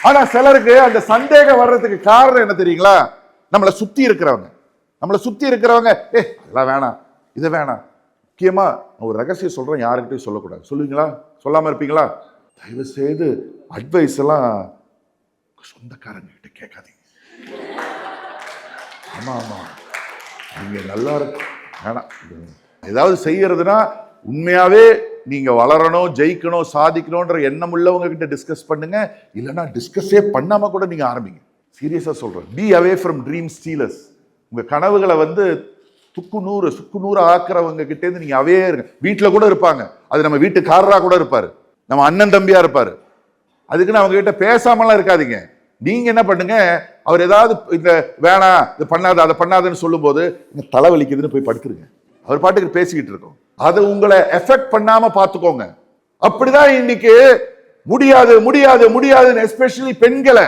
ஆனா சிலருக்கு அந்த சந்தேகம் வர்றதுக்கு காரணம் என்ன தெரியுங்களா? நம்மளை சுத்தி இருக்கிறவங்க அதெல்லாம் வேணாம், இது வேணாம். முக்கியமா ஒரு ரகசியம் சொல்றேன், யாருக்கிட்டையும் சொல்லக்கூடாது. சொல்லுவீங்களா? சொல்லாம இருப்பீங்களா? தயவு செய்து அட்வைஸ் எல்லாம் சொந்தக்காரங்க கிட்ட கேட்காதீங்க. ஆமா ஆமா, நீங்க நல்லா இருக்கும் வேணாம். ஏதாவது செய்யறதுன்னா உண்மையாவே நீங்க வளரணும், ஜெயிக்கணும், சாதிக்கணும்ன்ற எண்ணம் உள்ளவங்க கிட்ட டிஸ்கஸ் பண்ணுங்க. இல்லைன்னா டிஸ்கஸே பண்ணாம கூட நீங்க ஆரம்பிங்க. சீரியஸா சொல்றேன். B away from dream stealers. உங்க கனவுகளை சுக்கு நூறு ஆக்குறவங்க கிட்டே இருந்து நீங்க அவே இருங்க. வீட்டுல கூட இருப்பாங்க, அது நம்ம வீட்டுக்காரரா கூட இருப்பாரு, நம்ம அண்ணன் தம்பியா இருப்பாரு. அதுக்குன்னு அவங்க கிட்ட பேசாமலாம் இருக்காதீங்க. நீங்க என்ன பண்ணுங்க, அவர் ஏதாவது இந்த வேணாம், இது பண்ணாத, அதை பண்ணாதுன்னு சொல்லும் போது தலை வலிக்குதுன்னு போய் படுத்துருங்க. அவர் பாட்டுக்கு பேசிக்கிட்டு இருக்கோம். அது உங்களை எஃபெக்ட் பண்ணாம பார்த்துக்கோங்க. அப்படிதான் இன்னைக்கு முடியாது முடியாது முடியாதுன்னு எஸ்பெஷலி பெண்களை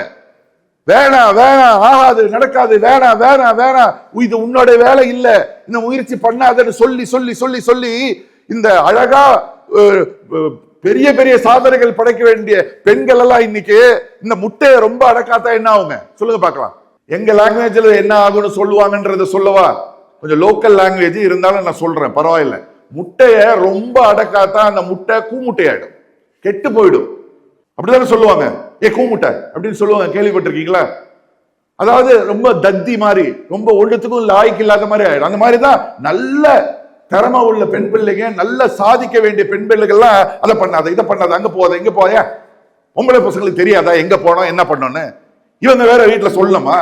வேணாம் வேணாம், ஆகாது, நடக்காது, வேணாம் வேணாம் வேணாம், இது உன்னோட வேலை இல்ல, இந்த முயற்சி பண்ணாதன்னு சொல்லி சொல்லி சொல்லி சொல்லி இந்த அழகா பெரிய பெரிய சாதனைகள் படைக்க வேண்டிய பெண்கள் எல்லாம் இன்னைக்கு இந்த முட்டையை ரொம்ப அடக்காத்தா என்ன ஆகுங்க சொல்லுங்க பார்க்கலாம். எங்க லாங்குவேஜ்ல என்ன ஆகும்னு சொல்லுவாங்கன்றத சொல்லவா? கொஞ்சம் லோக்கல் லாங்குவேஜ் இருந்தாலும் நான் சொல்றேன், பரவாயில்ல. முட்டைய ரொம்ப அடக்காத்தா அந்த முட்டை கூமுட்டையாயிடும், கெட்டு போயிடும். அப்படிதானே சொல்லுவாங்க, கூமுட்டை அப்படின்னு சொல்லுவாங்க, கேள்விப்பட்டிருக்கீங்களா? அதாவது ரொம்ப தத்தி மாதிரி, ரொம்ப ஒன்றுத்துக்கும் லாய்க்கு இல்லாத மாதிரி ஆயிடும். அந்த மாதிரிதான் நல்ல திறமை உள்ள பெண் பிள்ளைங்க, நல்ல சாதிக்க வேண்டிய பெண் பிள்ளைகள்லாம் அதை பண்ணாத, இதை பண்ணாத, அங்க போத, இங்க போய. பொம்பளை பசங்களுக்கு தெரியாதா எங்க போனோம் என்ன பண்ணோன்னு? இவங்க வேற வீட்டுல சொல்லணுமா?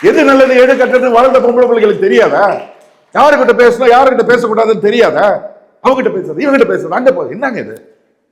எது நல்லது எது கட்டது வளர்ந்த பொம்பளை பிள்ளைகளுக்கு தெரியாதா? யாருக்கிட்ட பேசணும் யாருக்கிட்ட பேசக்கூடாதுன்னு தெரியாதா? அவங்ககிட்ட பேசுறது, இவங்கிட்ட பேசுறது, அங்க போகுது. என்னங்க இது?